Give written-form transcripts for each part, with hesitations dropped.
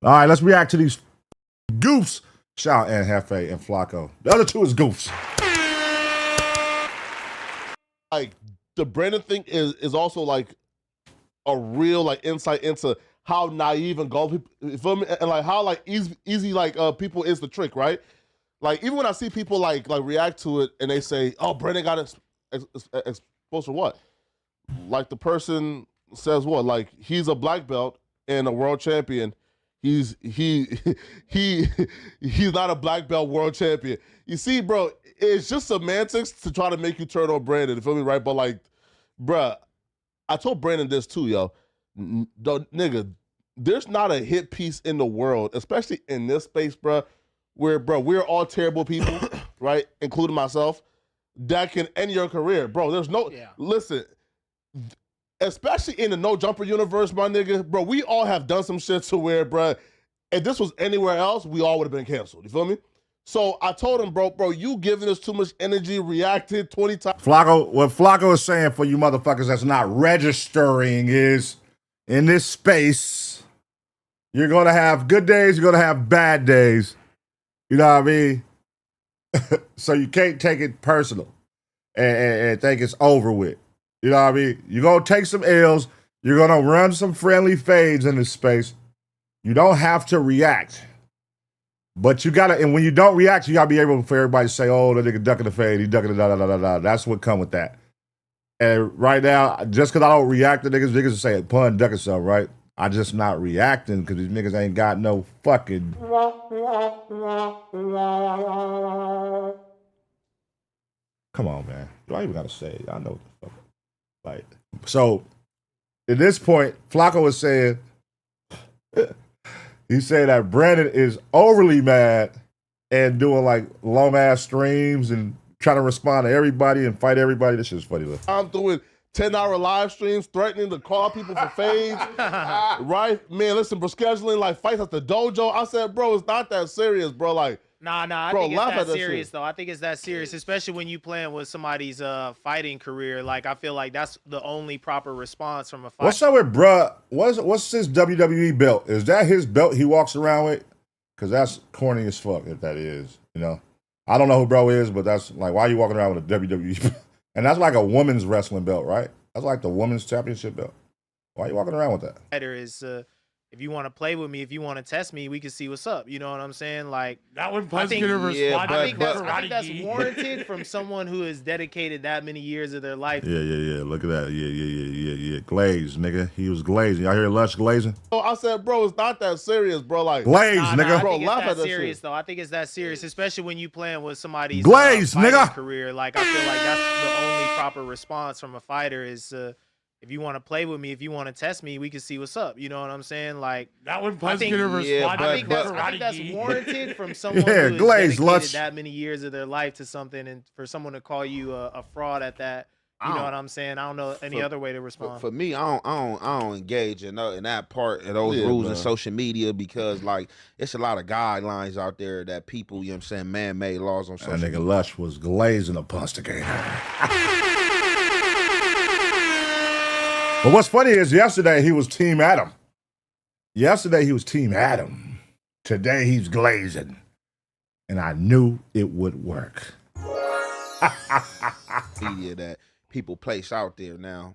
All right, let's react to these goofs. Shout out Hefe and Flacco. The other two is goofs. Like the Brandon thing is also like a real like insight into how naive and gullible people, you feel me? And like how like easy like people is the trick, right? Like even when I see people like react to it and they say, "Oh, Brandon got exposed for what?" Like the person says, "What? Like he's a black belt and a world champion. He's not a black belt world champion." You see, bro, it's just semantics to try to make you turn on Brandon. You feel me, right? But like, bruh, I told Brandon this too, yo. Nigga, there's not a hit piece in the world, especially in this space, bruh, where, bro, we're all terrible people, right? Including myself, that can end your career. Bro, there's no, listen, especially in the no jumper universe, my nigga, bro, we all have done some shit to where, bro, if this was anywhere else, we all would have been canceled. You feel me? So I told him, bro, you giving us too much energy, reacted 20 times. Flacco, what Flacco is saying for you motherfuckers that's not registering is, in this space, you're going to have good days, you're going to have bad days. You know what I mean? So you can't take it personal and think it's over with. You know what I mean? You're going to take some L's. You're going to run some friendly fades in this space. You don't have to react. But you got to, and when you don't react, you got to be able for everybody to say, "Oh, the nigga ducking the fade, he ducking the da-da-da-da-da." That's what come with that. And right now, just because I don't react to niggas will say, "Pun, ducking something," right? I just not reacting because these niggas ain't got no fucking... Come on, man. You don't even got to say it. I know what the fuck. Like, so, at this point, Flacco was saying, he said that Brandon is overly mad and doing like long-ass streams and trying to respond to everybody and fight everybody. This shit's funny, though. I'm doing 10-hour live streams, threatening to call people for fades. Right? Man, listen, bro, scheduling like fights at the dojo. I said, bro, it's not that serious, bro. Like, Nah, I bro, think it's that serious, shit. though. I think it's that serious, especially when you playing with somebody's fighting career. Like, I feel like that's the only proper response from a fight. What's up with bruh? What's his WWE belt? Is that his belt he walks around with? Because that's corny as fuck, if that is, you know? I don't know who bro is, but that's like, why are you walking around with a WWE belt? And that's like a women's wrestling belt, right? That's like the women's championship belt. Why are you walking around with that? Fighter is, if you want to play with me, if you want to test me, we can see what's up. You know what I'm saying? Like, that would I think that's warranted from someone who has dedicated that many years of their life. Yeah. Look at that. Yeah. Glazed, nigga. He was glazing. Y'all hear Lush glazing? So I said, bro, it's not that serious, bro. Like, glazed, nigga. Bro, laugh at that serious, shit. though. I think it's that serious, especially when you playing with somebody's glazed, nigga. career. Like, I feel like that's the only proper response from a fighter is, if you want to play with me, if you want to test me, we can see what's up. You know what I'm saying? Like, that would I think that's warranted from someone who has dedicated that many years of their life to something, and for someone to call you a fraud at that. You know what I'm saying? I don't know any other way to respond. For me, I don't engage in that part of those rules in social media because like it's a lot of guidelines out there that people, you know what I'm saying, man-made laws on social media. That nigga Lush was glazing a punstigator. But what's funny is yesterday he was Team Adam. Today he's glazing. And I knew it would work. Media that people place out there now.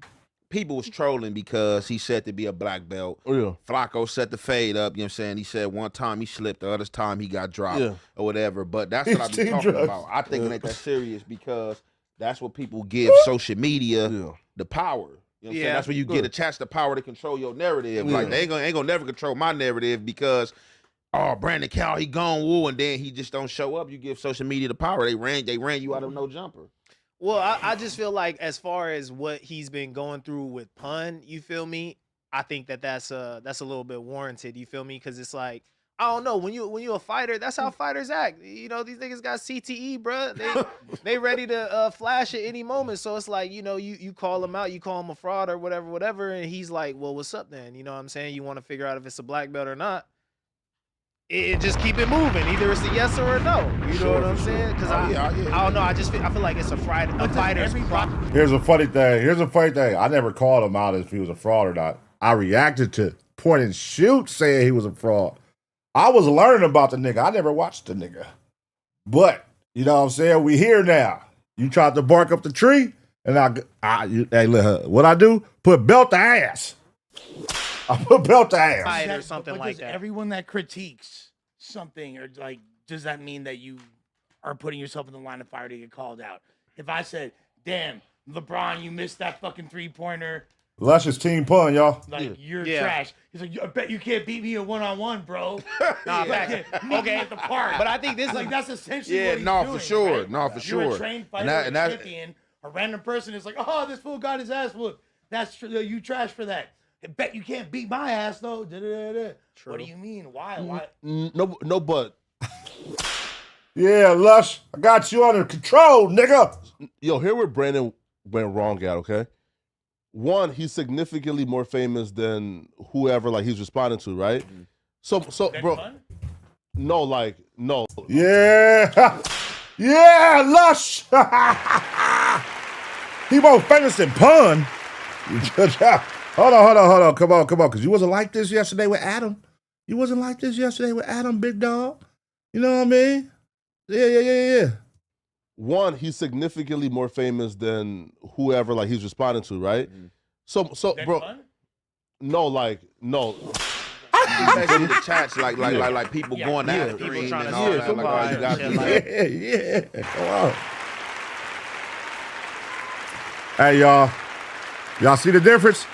People was trolling because he said to be a black belt. Oh, yeah. Flacco set the fade up, you know what I'm saying? He said one time he slipped, the other time he got dropped or whatever. But that's what I've been talking about. I think it ain't that serious because that's what people give social media the power. You know what I'm saying? That's where you get attached to power to control your narrative. Like they ain't gonna never control my narrative because Brandon Cal, he gone woo, and then he just don't show up. You give social media the power. They ran you out of no jumper. Well, I just feel like as far as what he's been going through with Pun, you feel me? I think that's a little bit warranted. You feel me? Because it's like, I don't know, when you a fighter, that's how fighters act. You know, these niggas got CTE, bro. They ready to flash at any moment. So it's like, you know, you call him out, you call him a fraud or whatever, and he's like, well, what's up then? You know what I'm saying? You want to figure out if it's a black belt or not. It just keep it moving. Either it's a yes or a no. You know what I'm saying? Because I don't know. I feel like it's a fighter's problem. Here's a funny thing. I never called him out if he was a fraud or not. I reacted to point and shoot saying he was a fraud. I was learning about the nigga. I never watched the nigga. But, you know what I'm saying? We here now. You tried to bark up the tree, and hey, look, what I do? Put belt to ass. I put belt to ass. Fight or something like that. Everyone that critiques something, or like, does that mean that you are putting yourself in the line of fire to get called out? If I said, damn, LeBron, you missed that fucking 3-pointer. Lush is team pun, y'all. Like, you're trash. He's like, I bet you can't beat me a one-on-one, bro. Nah, okay. At the park. But I think this like, that's essentially what he's doing, for sure. right? No, for sure. You're a trained fighter, a champion. A random person is like, oh, this fool got his ass whooped. That's true. You trash for that. I bet you can't beat my ass, though. True. What do you mean? Why? No, but. Yeah, Lush, I got you under control, nigga. Yo, here where Brandon went wrong at, okay? One, he's significantly more famous than whoever like he's responding to, right? So, bro, no. Yeah, yeah, Lush. He more famous than Pun. Hold on. Come on. Because you wasn't like this yesterday with Adam. You wasn't like this yesterday with Adam, big dog. You know what I mean? Yeah. One, he's significantly more famous than whoever like he's responding to, right? So, bro, no. Especially the chats, like people going after people him trying and to all that. Like, you got to Yeah. Come on. Hey, y'all see the difference?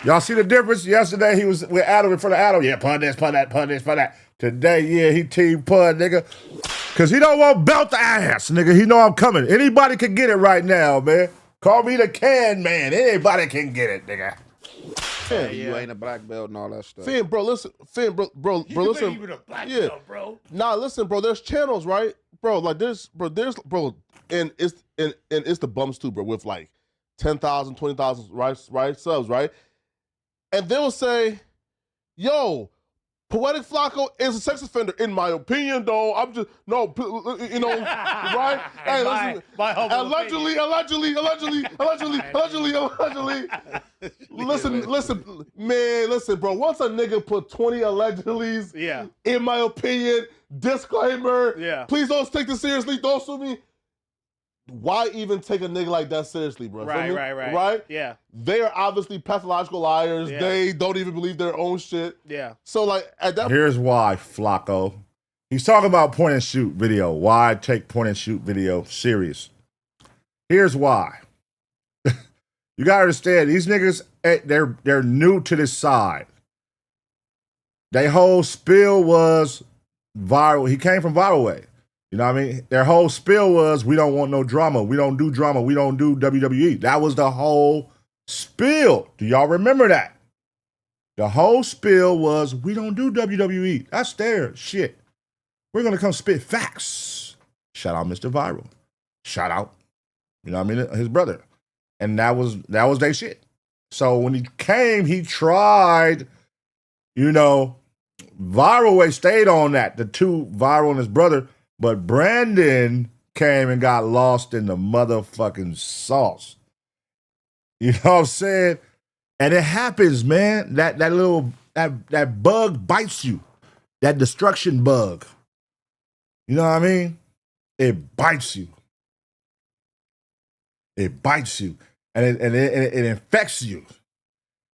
Y'all see the difference? Yesterday he was with Adam in front of Adam. Yeah, pun this, pun that. Today, yeah, he team Pun, nigga. Cause he don't want belt the ass, nigga. He know I'm coming. Anybody can get it right now, man. Call me the can man. Anybody can get it, nigga. Yeah, you ain't a black belt and all that stuff. Finn, bro, listen. Listen. Even a black belt, bro. Nah, listen, bro. There's channels, right, bro? Like there's, and it's the bums too, bro. With like 10,000, 20,000, right, subs, right? And they'll say, "Yo, Poetic Flacco is a sex offender, in my opinion, though. I'm just right? Hey, listen, allegedly. Listen, bro. Once a nigga put 20 allegedlys, in my opinion, disclaimer. Please don't take this seriously. Don't sue me. Why even take a nigga like that seriously, bro? Right? Yeah. They are obviously pathological liars. Yeah. They don't even believe their own shit. Yeah. So, like, at that Here's why, Flacco. He's talking about point and shoot video. Why take point and shoot video serious? Here's why. You gotta understand, these niggas, they're new to this side. Their whole spill was viral. He came from Viral Way. You know what I mean? Their whole spill was, we don't want no drama. We don't do drama. We don't do WWE. That was the whole spill. Do y'all remember that? The whole spill was, we don't do WWE. That's their shit. We're going to come spit facts. Shout out Mr. Viral. Shout out, you know what I mean, his brother. And that was their shit. So when he came, he tried, Viral Way stayed on that. The two, Viral and his brother. But Brandon came and got lost in the motherfucking sauce. You know what I'm saying? And it happens, man. That bug bites you. That destruction bug. You know what I mean? It bites you. It bites you. And it infects you.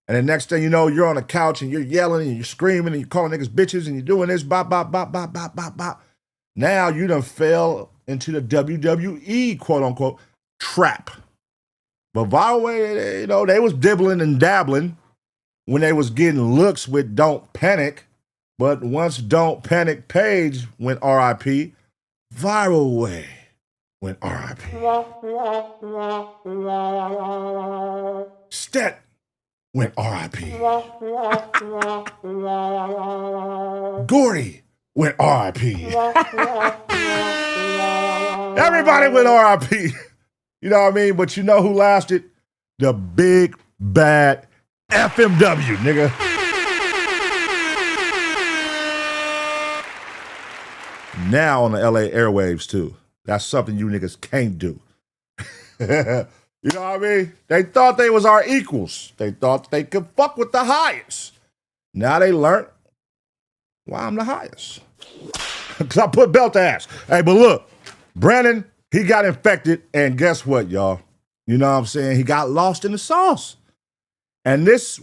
And the next thing you know, you're on the couch and you're yelling and you're screaming and you're calling niggas bitches and you're doing this, bop, bop, bop, bop, bop, bop, bop. Now you done fell into the WWE, quote unquote, trap. But Viral Way, they was dibbling and dabbling when they was getting looks with Don't Panic. But once Don't Panic page went RIP, Viral Way went RIP. Stet went RIP. Gordy went RIP. Everybody went RIP. You know what I mean? But you know who lasted? The big bad FMW, nigga. Now on the LA airwaves too. That's something you niggas can't do. You know what I mean? They thought they was our equals. They thought they could fuck with the highest. Now they learned Why I'm the highest? Because I put belt ass. Hey, but look, Brandon, he got infected, and guess what, y'all? You know what I'm saying? He got lost in the sauce. And this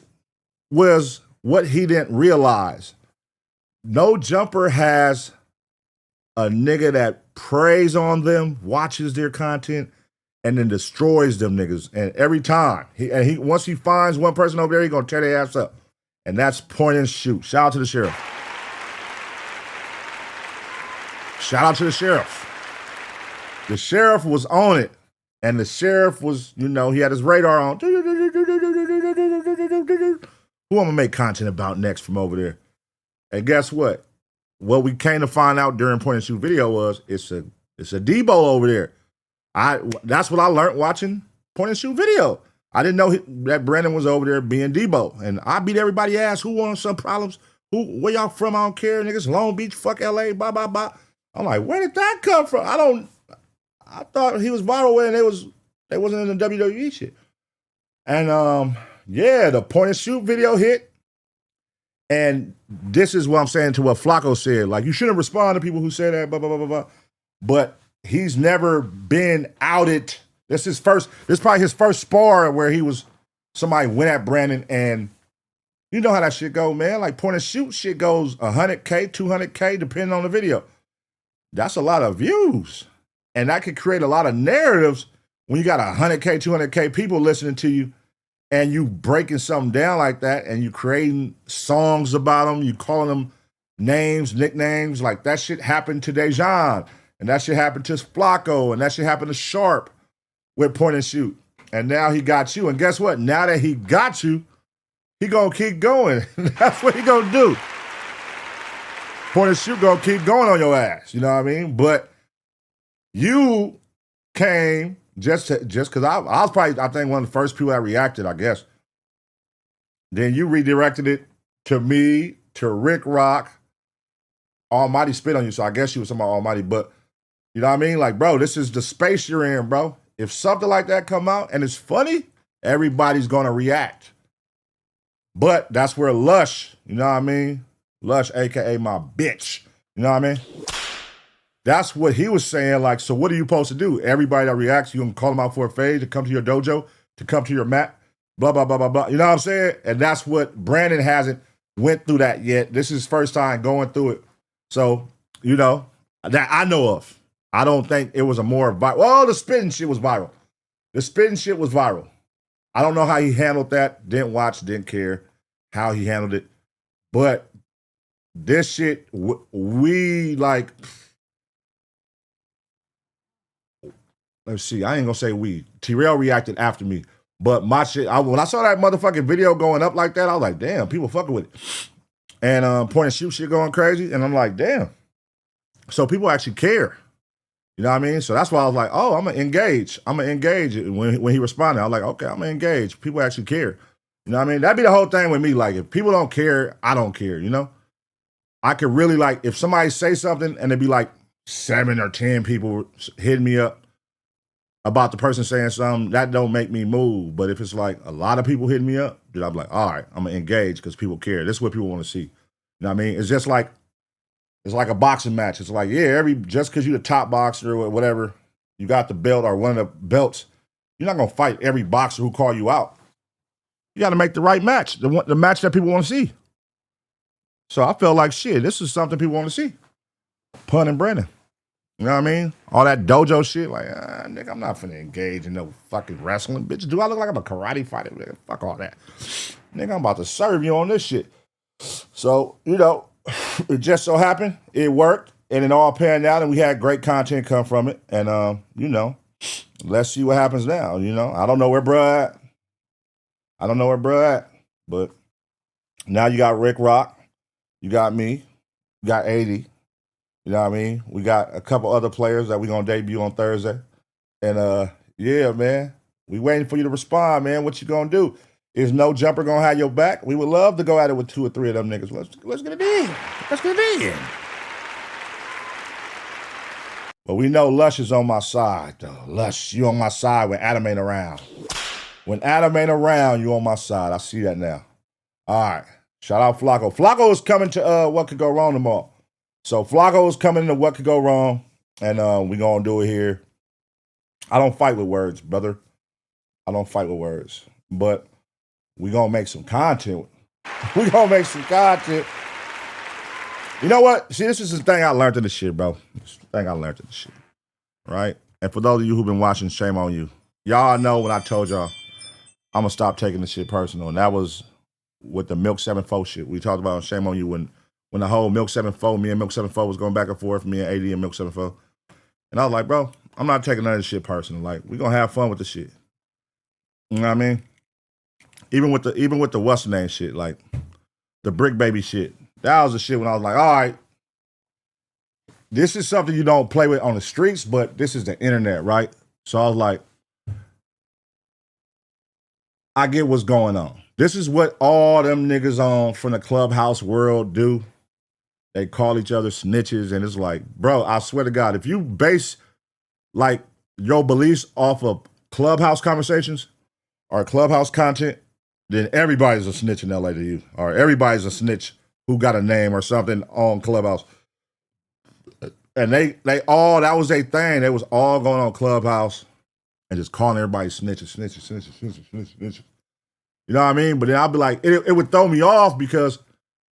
was what he didn't realize. No jumper has a nigga that preys on them, watches their content, and then destroys them niggas. And every time, he once he finds one person over there, he gonna tear their ass up. And that's point and shoot. Shout out to the sheriff. Shout out to the sheriff. The sheriff was on it. And the sheriff was, you know, he had his radar on. Who I'm gonna make content about next from over there? And guess what? What we came to find out during point and shoot video was it's a Debo over there. That's what I learned watching point and shoot video. I didn't know that Brandon was over there being Debo. And I beat everybody ass. Who won some problems? Where y'all from? I don't care. Niggas, Long Beach, fuck LA, blah, blah, blah. I'm like, where did that come from? I thought he was viral when they wasn't in the WWE shit. And yeah, the point and shoot video hit. And this is what I'm saying to what Flacco said. Like, you shouldn't respond to people who say that, blah, blah, blah, blah, blah. But he's never been outed. This is probably his first spar where somebody went at Brandon, and you know how that shit go, man. Like, point and shoot shit goes 100K, 200K, depending on the video. That's a lot of views. And that could create a lot of narratives when you got 100K, 200K people listening to you, and you breaking something down like that, and you creating songs about them, you calling them names, nicknames. Like, that shit happened to Dejan, and that shit happened to Flacco, and that shit happened to Sharp with point and shoot. And now he got you. And guess what? Now that he got you, he gonna keep going. That's what he gonna do. Point and shoot gonna keep going on your ass. You know what I mean? But you came just because I was probably, I think, one of the first people that reacted, I guess. Then you redirected it to me, to Rick Rock. Almighty spit on you, so I guess you was talking about Almighty. But you know what I mean? Like, bro, this is the space you're in, bro. If something like that come out and it's funny, everybody's gonna react. But that's where Lush, you know what I mean? Lush, aka my bitch. You know what I mean? That's what he was saying. Like, so what are you supposed to do? Everybody that reacts, you gonna call them out for a fade to come to your dojo, to come to your mat, blah, blah, blah, blah, blah. You know what I'm saying? And that's what Brandon hasn't went through that yet. This is his first time going through it. So, you know, that I know of. I don't think it was a more viral. Well, the spitting shit was viral. The spitting shit was viral. I don't know how he handled that. Didn't watch, didn't care how he handled it. But this shit, we like... Let's see. I ain't gonna say we. Terrell reacted after me, but my shit. When I saw that motherfucking video going up like that, I was like, "Damn, people fucking with it." And point and shoot shit going crazy, and I'm like, "Damn." So people actually care. You know what I mean? So that's why I was like, "Oh, I'm gonna engage. I'm gonna engage." When he responded, I was like, "Okay, I'm gonna engage." People actually care. You know what I mean? That'd be the whole thing with me. Like, if people don't care, I don't care. You know? I could really like if somebody say something and it'd be like 7 or 10 people hitting me up about the person saying something, that don't make me move. But if it's like a lot of people hitting me up, then I'm like, all right, I'm gonna engage because people care. This is what people want to see. You know what I mean? It's just like, it's like a boxing match. It's like, yeah, just because you're the top boxer or whatever, you got the belt or one of the belts, you're not gonna fight every boxer who call you out. You gotta make the right match, the match that people want to see. So I felt like, shit, this is something people want to see. Pun and Brandon. You know what I mean? All that dojo shit, like, nigga, I'm not finna engage in no fucking wrestling. Bitch, do I look like I'm a karate fighter? Nigga, fuck all that. Nigga, I'm about to serve you on this shit. So, you know, it just so happened, it worked, and it all panned out, and we had great content come from it. And, you know, let's see what happens now, you know? I don't know where bruh at. But now you got Rick Rock, you got me, you got 80. You know what I mean? We got a couple other players that we're going to debut on Thursday. And, yeah, man, we waiting for you to respond, man. What you going to do? Is no jumper going to have your back? We would love to go at it with 2 or 3 of them niggas. Let's get it in. Let's get it in. But we know Lush is on my side, though. Lush, you on my side when Adam ain't around. When Adam ain't around, you on my side. I see that now. All right. Shout out Flacco. Flacco is coming to What Could Go Wrong tomorrow. So Flacco is coming to What Could Go Wrong, and we're going to do it here. I don't fight with words, brother. I don't fight with words. But we're going to make some content. We're going to make some content. You know what? See, this is the thing I learned in this shit, bro. This is the thing I learned in this shit, right? And for those of you who've been watching, shame on you. Y'all know when I told y'all I'm going to stop taking this shit personal. And that was with the Milk 7-4 shit. We talked about shame on you when the whole Milk 7-4, me and Milk 7-4 was going back and forth, me and AD and Milk 7-4. And I was like, bro, I'm not taking none of this shit personal. Like, we're going to have fun with the shit. You know what I mean? Even with the what's the name shit, like the Brick Baby shit. That was the shit when I was like, all right, this is something you don't play with on the streets, but this is the internet, right? So I was like, I get what's going on. This is what all them niggas on from the clubhouse world do. They call each other snitches, and it's like, bro, I swear to God, if you base like your beliefs off of clubhouse conversations or clubhouse content, then everybody's a snitch in LA to you, or everybody's a snitch who got a name or something on Clubhouse. And they all, that was their thing. They was all going on Clubhouse and just calling everybody snitches. You know what I mean? But then I'd be like, it would throw me off because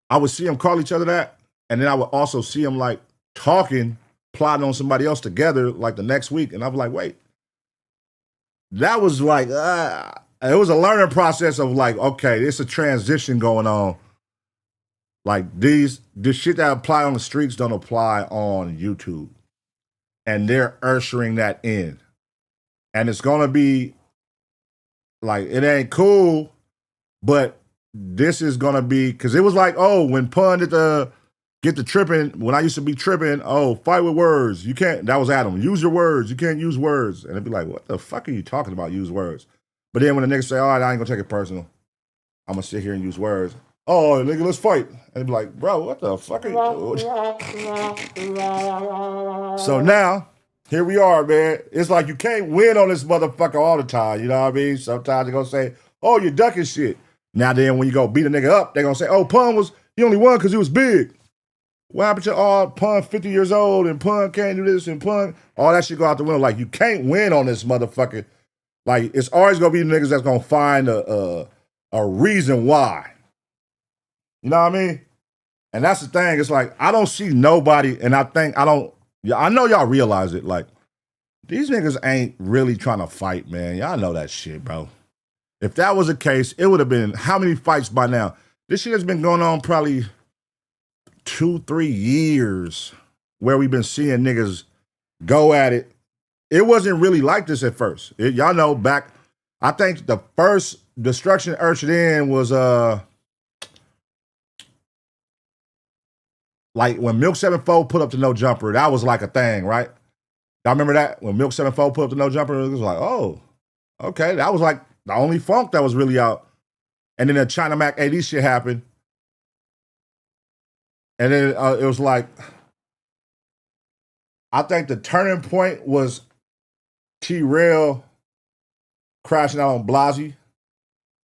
I would see them call each other that. And then I would also see them like talking, plotting on somebody else together like the next week. And I'd be like, wait. That was like, it was a learning process of like, okay, it's a transition going on. Like this shit that apply on the streets don't apply on YouTube. And they're ushering that in. And it's gonna be like, it ain't cool, but this is gonna be, cause it was like, oh, when Pun did get the tripping, when I used to be tripping, oh, fight with words. You can't, that was Adam. Use your words. You can't use words. And it'd be like, what the fuck are you talking about? Use words. But then when the niggas say, all right, I ain't gonna take it personal. I'm gonna sit here and use words. Oh, nigga, let's fight. And it'd be like, bro, what the fuck are you doing? So now, here we are, man. It's like you can't win on this motherfucker all the time. You know what I mean? Sometimes they're gonna say, oh, you're ducking shit. Now then, when you go beat a nigga up, they're gonna say, oh, Pun he only won because he was big. What happened to all Pun 50 years old and Pun can't do this and Pun? All that shit go out the window. Like, you can't win on this motherfucker. Like, it's always gonna be the niggas that's gonna find a reason why. You know what I mean? And that's the thing. It's like, I don't see nobody, and I know y'all realize it. Like, these niggas ain't really trying to fight, man. Y'all know that shit, bro. If that was the case, it would have been how many fights by now? This shit has been going on probably 2-3 years where we've been seeing niggas go at it. It wasn't really like this at first. Y'all know back, I think the first destruction ushered in was like when Milk 7-4 put up the no jumper, that was like a thing, right? Y'all remember that? When Milk 7-4 put up the no jumper, it was like, oh, okay. That was like the only funk that was really out. And then the China Mac AD shit happened. And then it was like, I think the turning point was T-Rail crashing out on Blasey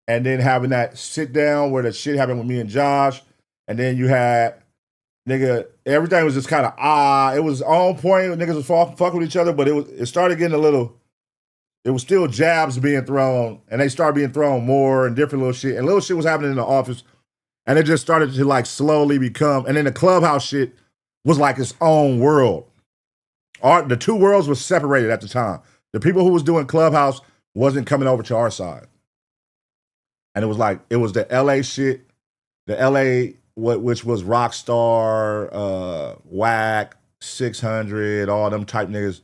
and then having that sit down where the shit happened with me and Josh. And then you had, nigga, everything was just kind of, it was on point. Niggas was fucking with each other, but it started getting a little, it was still jabs being thrown, and they started being thrown more and different little shit. And little shit was happening in the office, and it just started to like slowly become, and then the clubhouse shit was like its own world. The two worlds were separated at the time. The people who was doing clubhouse wasn't coming over to our side. And it was like, it was the LA shit, the LA, which was Rockstar, Whack, 600, all them type niggas.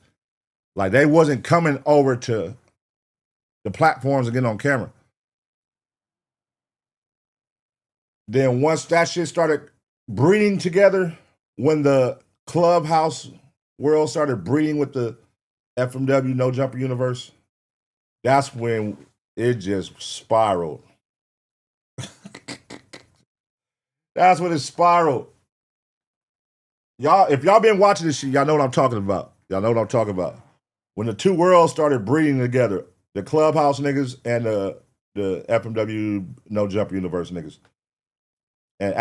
Like, they wasn't coming over to the platforms and getting on camera. Then once that shit started breeding together, when the clubhouse world started breeding with the FMW No Jumper universe, that's when it just spiraled. That's when it spiraled. Y'all, if y'all been watching this shit, y'all know what I'm talking about. Y'all know what I'm talking about. When the two worlds started breeding together, the clubhouse niggas and the FMW No Jumper universe niggas. And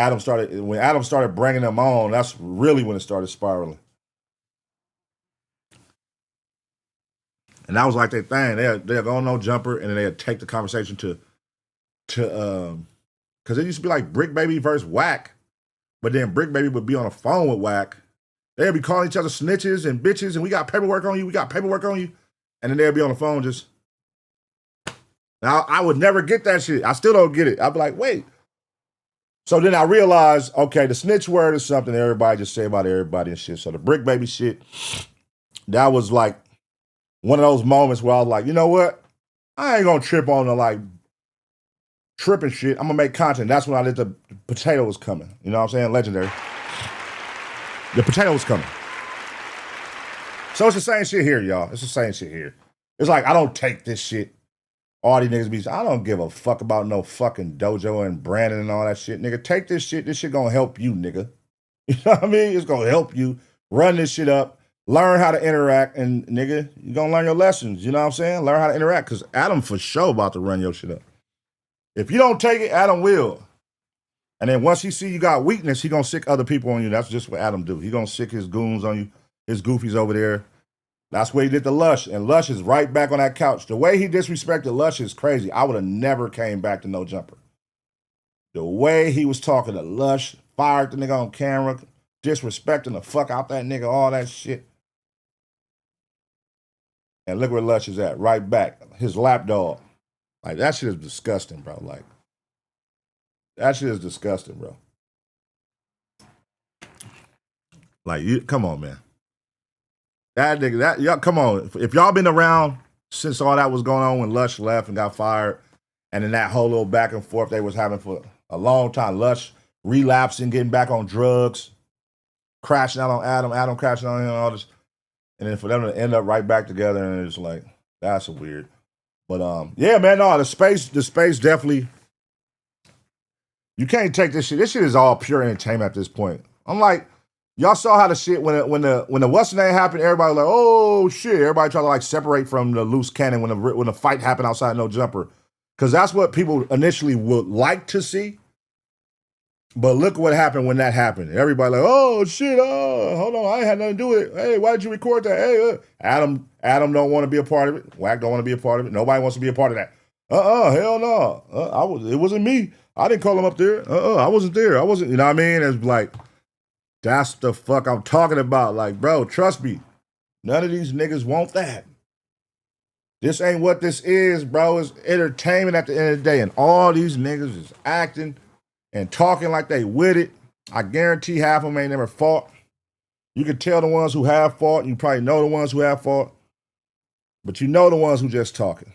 when Adam started bringing them on, that's really when it started spiraling. And that was like their thing. They'd go on No Jumper, and then they'd take the conversation to because it used to be like Brick Baby versus Whack, but then Brick Baby would be on the phone with Whack. They'd be calling each other snitches and bitches, and we got paperwork on you, and then they'd be on the phone just. Now, I would never get that shit. I still don't get it. I'd be like, wait. So then I realized, okay, the snitch word is something everybody just say about everybody and shit. So the Brick Baby shit, that was like one of those moments where I was like, you know what? I ain't gonna trip on the like tripping shit. I'm gonna make content. That's when I let the potato was coming. You know what I'm saying? Legendary. The potato was coming. So it's the same shit here, y'all. It's the same shit here. It's like, I don't take this shit. All these niggas be, I don't give a fuck about no fucking Dojo and Brandon and all that shit. Nigga, take this shit. This shit gonna help you, nigga. You know what I mean? It's gonna help you run this shit up, learn how to interact, and nigga, you gonna learn your lessons. You know what I'm saying? Learn how to interact, because Adam for sure about to run your shit up. If you don't take it, Adam will. And then once he see you got weakness, he gonna sick other people on you. That's just what Adam do. He gonna sick his goons on you, his goofies over there. That's what he did to Lush, and Lush is right back on that couch. The way he disrespected Lush is crazy. I would have never came back to No Jumper. The way he was talking to Lush, fired the nigga on camera, disrespecting the fuck out that nigga, all that shit. And look where Lush is at, right back. His lapdog. Like, that shit is disgusting, bro. Like, that shit is disgusting, bro. Like, come on, man. That nigga, y'all, come on. If y'all been around since all that was going on when Lush left and got fired, and then that whole little back and forth they was having for a long time, Lush relapsing, getting back on drugs, crashing out on Adam, Adam crashing on him, all this, and then for them to end up right back together, and it's like, that's weird. But yeah, man, no, the space definitely. You can't take this shit. This shit is all pure entertainment at this point. I'm like, y'all saw how the shit when the what's the name happened, everybody was like, oh shit. Everybody tried to like separate from the loose cannon when the fight happened outside No Jumper. Cause that's what people initially would like to see. But look what happened when that happened. Everybody like, oh shit, hold on, I ain't had nothing to do with it. Hey, why did you record that? Hey, Adam don't want to be a part of it. Wack don't want to be a part of it. Nobody wants to be a part of that. Hell no. It wasn't me. I didn't call him up there. I wasn't there. I wasn't, you know what I mean? It's like, that's the fuck I'm talking about. Like, bro, trust me. None of these niggas want that. This ain't what this is, bro. It's entertainment at the end of the day. And all these niggas is acting and talking like they with it. I guarantee half of them ain't never fought. You can tell the ones who have fought, and you probably know the ones who have fought. But you know the ones who just talking.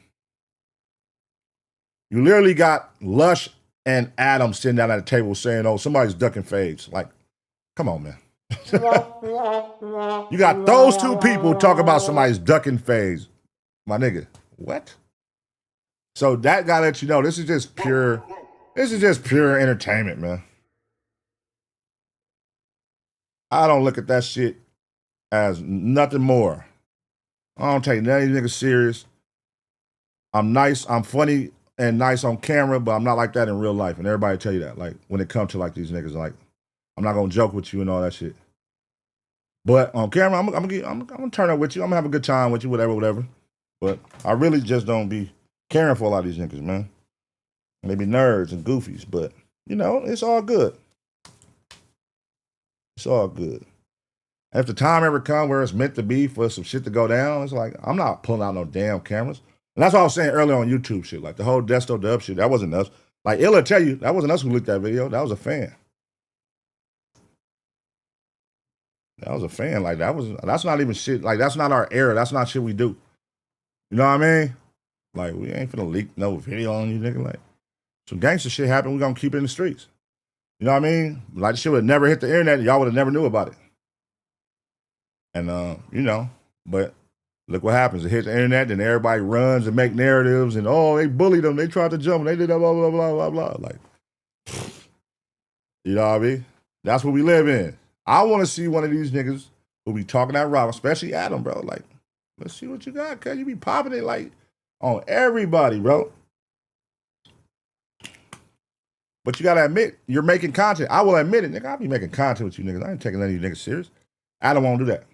You literally got Lush and Adam sitting down at the table saying, oh, somebody's ducking fades. Like, come on, man. You got those two people talk about somebody's ducking fades. My nigga, what? So that guy let you know this is just pure entertainment, man. I don't look at that shit as nothing more. I don't take none of these niggas serious. I'm nice, I'm funny and nice on camera, but I'm not like that in real life. And everybody tell you that. Like, when it comes to like these niggas, like, I'm not gonna joke with you and all that shit. But on camera, I'm gonna turn up with you. I'm gonna have a good time with you, whatever. But I really just don't be caring for a lot of these niggas, man. And they be nerds and goofies, but you know, it's all good. It's all good. And if the time ever come where it's meant to be for some shit to go down, it's like, I'm not pulling out no damn cameras. And that's what I was saying earlier on YouTube shit. Like the whole Desto Dub shit, that wasn't us. Like, Illa tell you, that wasn't us who leaked that video. That was a fan. That was a fan. Like, that's not even shit. Like, that's not our era. That's not shit we do. You know what I mean? Like, we ain't finna leak no video on you, nigga. Like, some gangster shit happened, we gonna keep it in the streets. You know what I mean? Like, the shit would never hit the internet, y'all would have never knew about it. And, you know, but look what happens. It hits the internet, then everybody runs and make narratives, and, oh, they bullied them, they tried to jump, they did that, blah, blah, blah, blah, blah. Like, you know what I mean? That's what we live in. I want to see one of these niggas who be talking that rock, especially Adam, bro. Like, let's see what you got, cuz you be popping it, like, on everybody, bro. But you gotta admit, you're making content. I will admit it, nigga. I'll be making content with you niggas. I ain't taking none of you niggas serious. Adam won't do that.